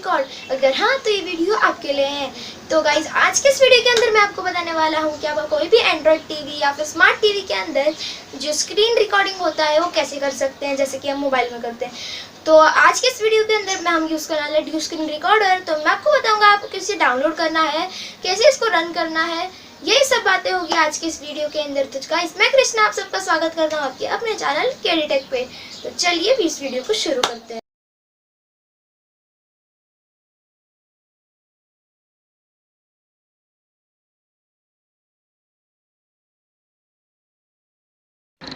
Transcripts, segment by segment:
Record? अगर हाँ तो ये वीडियो आपके लिए है। तो गाइज आज के इस वीडियो के अंदर मैं आपको बताने वाला हूँ कि आप कोई भी एंड्रॉयड टीवी या फिर स्मार्ट टीवी के अंदर जो स्क्रीन रिकॉर्डिंग होता है वो कैसे कर सकते हैं, जैसे कि हम मोबाइल में करते हैं। तो आज के इस वीडियो के अंदर हम यूज़ करने वाले ड्यू स्क्रीन रिकॉर्डर। तो मैं आपको बताऊँगा आपको कैसे डाउनलोड करना है, कैसे इसको रन करना है, यही सब बातें होगी आज के इस वीडियो के अंदर। तो गाइस मैं कृष्णा आप सबका स्वागत करता हूँ आपके अपने चैनल KDTECH पे। तो चलिए भी इस वीडियो को शुरू करते हैं।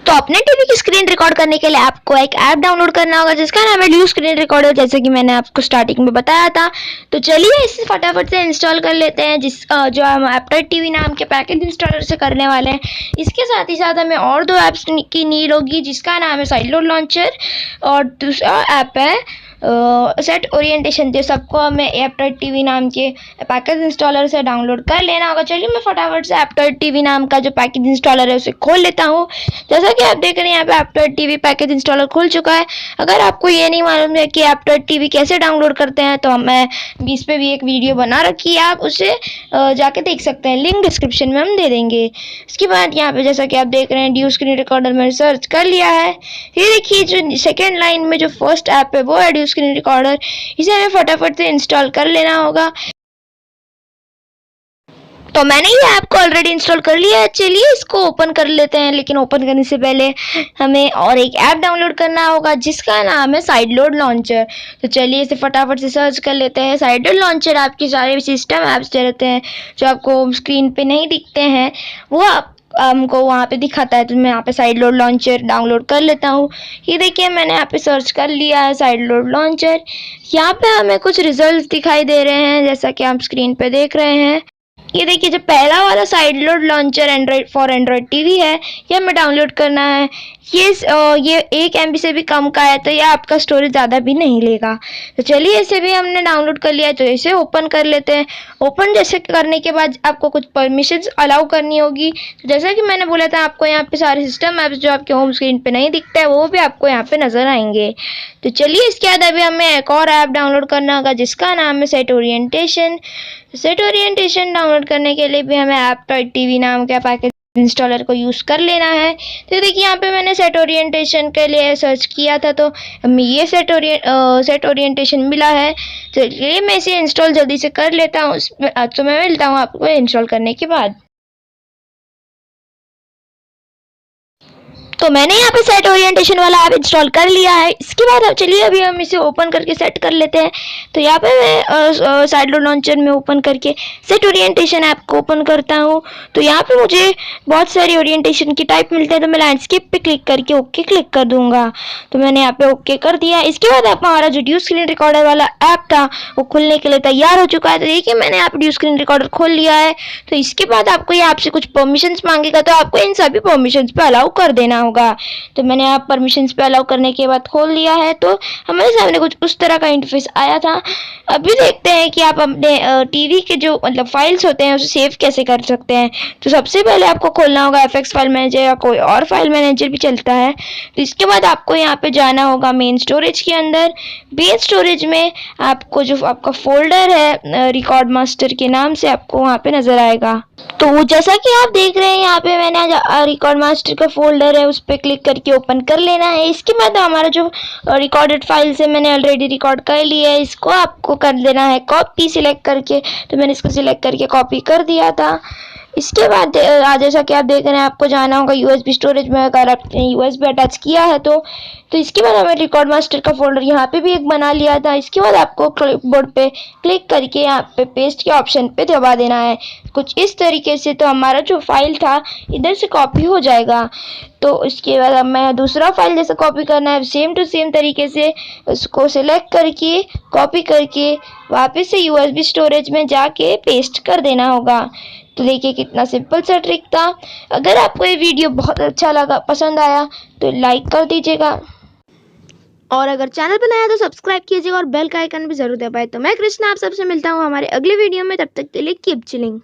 तो अपने टीवी की स्क्रीन रिकॉर्ड करने के लिए आपको एक ऐप डाउनलोड करना होगा जिसका नाम है ड्यू स्क्रीन रिकॉर्डर, जैसे कि मैंने आपको स्टार्टिंग में बताया था। तो चलिए इसे फटाफट से इंस्टॉल कर लेते हैं, जो हम एप्टॉयड टीवी नाम के पैकेज इंस्टॉलर से करने वाले हैं। इसके साथ ही साथ हमें और दो ऐप्स की नीड होगी, जिसका नाम है साइड लोड लॉन्चर और दूसरा ऐप है सेट ओरिएंटेशन। जो सबको हमें एप्टॉयड टीवी नाम के पैकेज इंस्टॉलर से डाउनलोड कर लेना होगा। चलिए मैं फटाफट से एप्टॉयड टीवी नाम का जो पैकेज इंस्टॉलर है उसे खोल लेता हूँ। जैसा कि आप देख रहे हैं यहाँ पे एप्टॉयड टीवी पैकेज इंस्टॉलर खुल चुका है। अगर आपको ये नहीं मालूम है कि एप्टॉयड टीवी कैसे डाउनलोड करते हैं तो मैं इस पे भी एक वीडियो बना रखी है, आप उसे जाके देख सकते हैं, लिंक डिस्क्रिप्शन में हम दे देंगे। इसके बाद यहाँ पे जैसा कि आप देख रहे हैं ड्यू स्क्रीन रिकॉर्डर मैंने सर्च कर लिया है। ये देखिए जो सेकेंड लाइन में जो फर्स्ट ऐप है वो है ड्यू स्क्रीन रिकॉर्डर। इसे हमें फटाफट से इंस्टॉल कर लेना होगा। तो मैंने ये ऐप को ऑलरेडी इंस्टॉल कर लिया है। चलिए इसको ओपन कर लेते हैं, लेकिन ओपन करने से पहले हमें और एक ऐप डाउनलोड करना होगा जिसका नाम है साइड लोड लॉन्चर। तो चलिए इसे फटाफट से सर्च कर लेते हैं। साइड लोड लॉन्चर आपके सारे सिस्टम ऐप्स जो रहते हैं, जो आपको स्क्रीन पे नहीं दिखते हैं, वो हमको वहाँ पे दिखाता है। तो मैं यहाँ पे साइड लोड लॉन्चर डाउनलोड कर लेता हूँ। ये देखिए मैंने यहाँ पे सर्च कर लिया है साइड लोड लॉन्चर। यहाँ पे हमें कुछ रिजल्ट दिखाई दे रहे हैं, जैसा कि आप स्क्रीन पे देख रहे हैं। ये देखिए जो पहला वाला side load launcher Android TV है, ये हमें डाउनलोड करना है। ये 1 MB से भी कम का है, तो ये आपका स्टोरेज ज़्यादा भी नहीं लेगा। तो चलिए इसे भी हमने डाउनलोड कर लिया है, तो इसे ओपन कर लेते हैं। ओपन जैसे करने के बाद आपको कुछ परमिशंस अलाउ करनी होगी। तो जैसा कि मैंने बोला था, आपको यहाँ पे सारे सिस्टम ऐप्स जो आपके होम स्क्रीन पे नहीं दिखता है वो भी आपको यहाँ पे नज़र आएंगे। तो चलिए इसके बाद अभी हमें एक और ऐप डाउनलोड करना होगा जिसका नाम है set orientation. Set orientation download करने के लिए भी हमें एप्टॉयड टीवी नाम का पैकेज इंस्टॉलर को यूज़ कर लेना है। तो देखिए यहाँ पे मैंने सेट ओरिएंटेशन के लिए सर्च किया था, तो हमें ये सेट ओरिएंटेशन मिला है। तो ये मैं इसे इंस्टॉल जल्दी से कर लेता हूँ। तो मैं मिलता हूँ आपको इंस्टॉल करने के बाद। तो मैंने यहाँ पे सेट ओरिएंटेशन वाला ऐप इंस्टॉल कर लिया है। इसके बाद चलिए अभी हम इसे ओपन करके सेट कर लेते हैं। तो यहाँ पे मैं साइड लोड लॉन्चर में ओपन करके सेट ओरिएंटेशन ऐप को ओपन करता हूँ। तो यहाँ पे मुझे बहुत सारी ओरिएंटेशन की टाइप मिलते हैं, तो मैं लैंडस्केप पे क्लिक करके ओके क्लिक कर दूंगा। तो मैंने यहाँ पे ओके कर दिया। इसके बाद हमारा जो ड्यू स्क्रीन रिकॉर्डर वाला ऐप था वो खुलने के लिए तैयार हो चुका है। तो देखिए मैंने यहाँ पे ड्यू स्क्रीन रिकॉर्डर खोल लिया है। तो इसके बाद आपको ये आपसे कुछ परमिशंस मांगेगा, तो आपको इन सभी परमिशंस पे अलाउ कर देना होगा। तो मैंने आप परमिशंस पे अलाउ करने के बाद खोल लिया है। तो हमारे सामने कुछ उस तरह का इंटरफेस आया था। अभी देखते हैं कि आप अपने टीवी के जो मतलब फाइल्स होते हैं उसे सेव कैसे कर सकते हैं। तो सबसे पहले आपको खोलना होगा FX फाइल मैनेजर या कोई और फाइल मैनेजर भी चलता है। तो इसके बाद आपको यहाँ पे जाना होगा मेन स्टोरेज के अंदर। मेन स्टोरेज में आपको जो आपका फोल्डर है रिकॉर्ड मास्टर के नाम से आपको वहाँ पे नजर आएगा। तो जैसा कि आप देख रहे हैं यहाँ पे मैंने रिकॉर्ड मास्टर का फोल्डर है, उस पर क्लिक करके ओपन कर लेना है। इसके बाद हमारा जो रिकॉर्डेड फाइल्स है मैंने ऑलरेडी रिकॉर्ड कर लिया है, इसको आपको कर देना है कॉपी सिलेक्ट करके। तो मैंने इसको सिलेक्ट करके कॉपी कर दिया था। इसके बाद जैसा कि आप देख रहे हैं आपको जाना होगा USB स्टोरेज में। अगर आपने USB अटैच किया है तो इसके बाद हमें रिकॉर्ड मास्टर का फोल्डर यहाँ पे भी एक बना लिया था। इसके बाद आपको क्लिपबोर्ड पे क्लिक करके यहाँ पे पेस्ट के ऑप्शन पे दबा देना है कुछ इस तरीके से। तो हमारा जो फाइल था इधर से कॉपी हो जाएगा। तो इसके बाद अब मैं दूसरा फाइल जैसे कॉपी करना है सेम टू सेम तरीके से उसको सिलेक्ट करके कॉपी करके वापस से USB स्टोरेज में जाके पेस्ट कर देना होगा। तो देखिए कितना सिंपल सा ट्रिक था। अगर आपको ये वीडियो बहुत अच्छा लगा, पसंद आया तो लाइक कर दीजिएगा, और अगर चैनल पर नया है तो सब्सक्राइब कीजिएगा और बेल का आइकन भी जरूर दबाएं। तो मैं कृष्णा आप सबसे मिलता हूँ हमारे अगले वीडियो में। तब तक के लिए कीप चिलिंग।